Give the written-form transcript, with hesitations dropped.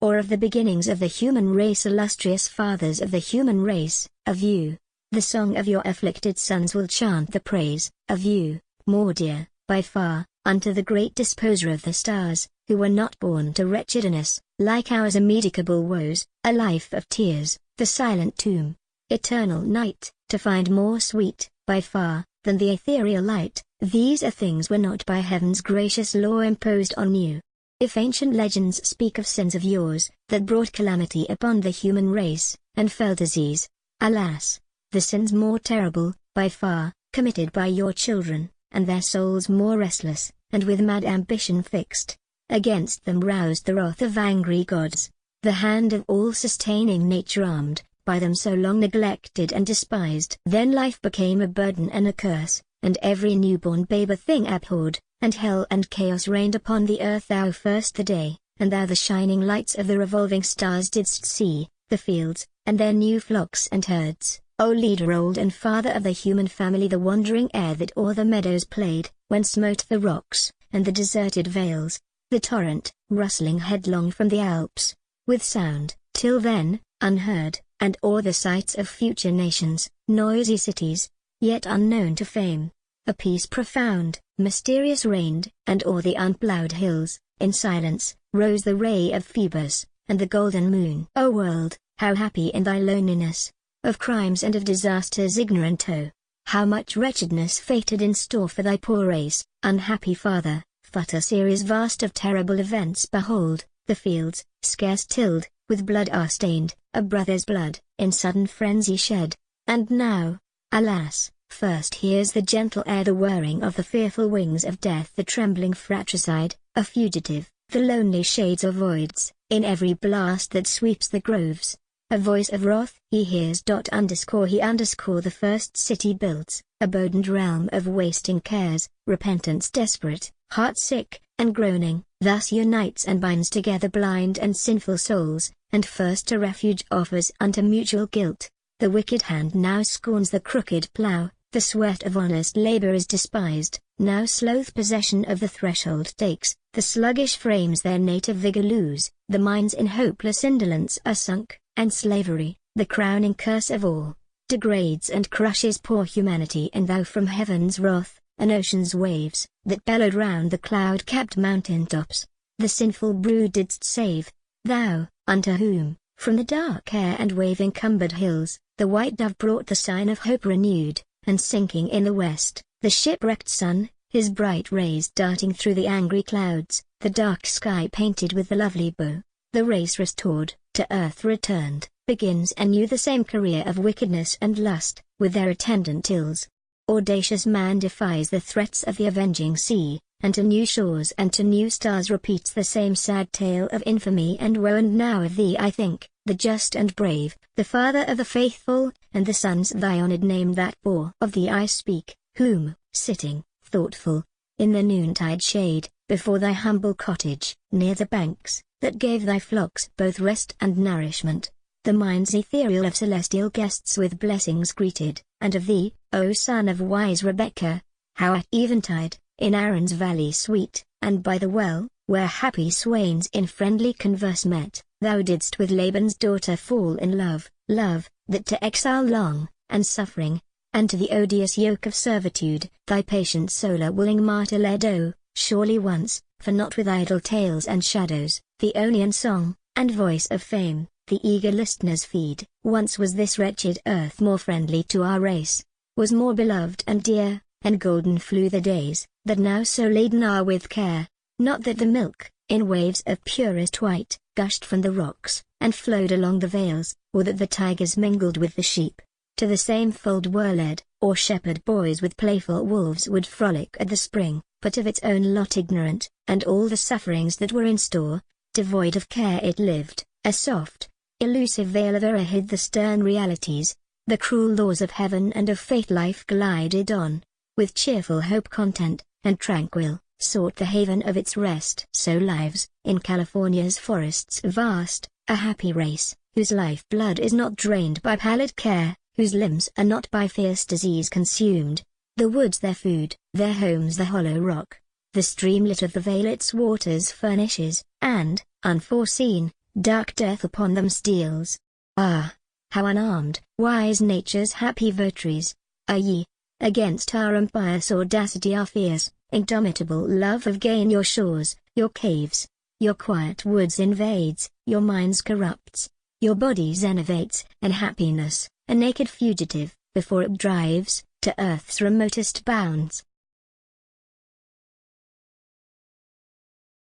or of the beginnings of the human race, illustrious fathers of the human race, of you. The song of your afflicted sons will chant the praise of you, more dear, by far, unto the great disposer of the stars, who were not born to wretchedness, like ours immedicable woes, a life of tears, the silent tomb, eternal night, to find more sweet, by far, than the ethereal light. These are things were not by heaven's gracious law imposed on you. If ancient legends speak of sins of yours, that brought calamity upon the human race, and fell disease, alas! The sins more terrible, by far, committed by your children, and their souls more restless, and with mad ambition fixed, against them roused the wrath of angry gods, the hand of all-sustaining nature armed, by them so long neglected and despised. Then life became a burden and a curse, and every newborn babe a thing abhorred, and hell and chaos reigned upon the earth. Thou first the day, and thou the shining lights of the revolving stars didst see, the fields, and their new flocks and herds. O leader old and father of the human family, the wandering air that o'er the meadows played, when smote the rocks, and the deserted vales, the torrent, rustling headlong from the Alps, with sound, till then, unheard, and o'er the sites of future nations, noisy cities, yet unknown to fame, a peace profound, mysterious reigned, and o'er the unplowed hills, in silence, rose the ray of Phoebus, and the golden moon. O world, how happy in thy loneliness! Of crimes and of disasters ignorant, oh, how much wretchedness fated in store for thy poor race, unhappy father! But a series vast of terrible events behold, the fields, scarce tilled, with blood are stained, a brother's blood, in sudden frenzy shed. And now, alas, first hears the gentle air the whirring of the fearful wings of death, the trembling fratricide, a fugitive, the lonely shades of voids, in every blast that sweeps the groves. A voice of wrath he hears. He the first city builds, a burdened realm of wasting cares, repentance desperate, heart sick, and groaning, thus unites and binds together blind and sinful souls, and first a refuge offers unto mutual guilt. The wicked hand now scorns the crooked plough, the sweat of honest labor is despised, now sloth possession of the threshold takes, the sluggish frames their native vigor lose, the minds in hopeless indolence are sunk, and slavery, the crowning curse of all, degrades and crushes poor humanity. And thou from heaven's wrath, an ocean's waves, that bellowed round the cloud-capped mountain tops, the sinful brood didst save, thou, unto whom, from the dark air and wave-encumbered hills, the white dove brought the sign of hope renewed, and sinking in the west, the shipwrecked sun, his bright rays darting through the angry clouds, the dark sky painted with the lovely bow, the race restored, to earth returned, begins anew the same career of wickedness and lust, with their attendant ills. Audacious man defies the threats of the avenging sea, and to new shores and to new stars repeats the same sad tale of infamy and woe. And now of thee I think, the just and brave, the father of the faithful, and the sons thy honored name that bore. Of thee I speak, whom, sitting, thoughtful, in the noontide shade, before thy humble cottage, near the banks, that gave thy flocks both rest and nourishment, the minds ethereal of celestial guests with blessings greeted. And of thee, O son of wise Rebekah, how at eventide, in Aaron's valley sweet, and by the well, where happy swains in friendly converse met, thou didst with Laban's daughter fall in love, love, that to exile long, and suffering, and to the odious yoke of servitude, thy patient soul a willing martyr led. O, surely once, for not with idle tales and shadows, the Onian song, and voice of fame, the eager listeners feed, once was this wretched earth more friendly to our race, was more beloved and dear, and golden flew the days, that now so laden are with care, not that the milk, in waves of purest white, gushed from the rocks, and flowed along the vales, or that the tigers mingled with the sheep, to the same fold were led, or shepherd boys with playful wolves would frolic at the spring, but of its own lot ignorant, and all the sufferings that were in store, devoid of care it lived, a soft, elusive veil of error hid the stern realities, the cruel laws of heaven and of fate. Life glided on, with cheerful hope content, and tranquil, sought the haven of its rest. So lives, in California's forests vast, a happy race, whose life blood is not drained by pallid care, whose limbs are not by fierce disease consumed, the woods their food, their homes the hollow rock, the streamlet of the vale its waters furnishes, and, unforeseen, dark death upon them steals. Ah, how unarmed, wise nature's happy votaries, are ye, against our impious audacity our fears, indomitable love of gain your shores, your caves, your quiet woods invades, your minds corrupts, your bodies enervates, and happiness, a naked fugitive, before it drives, to earth's remotest bounds,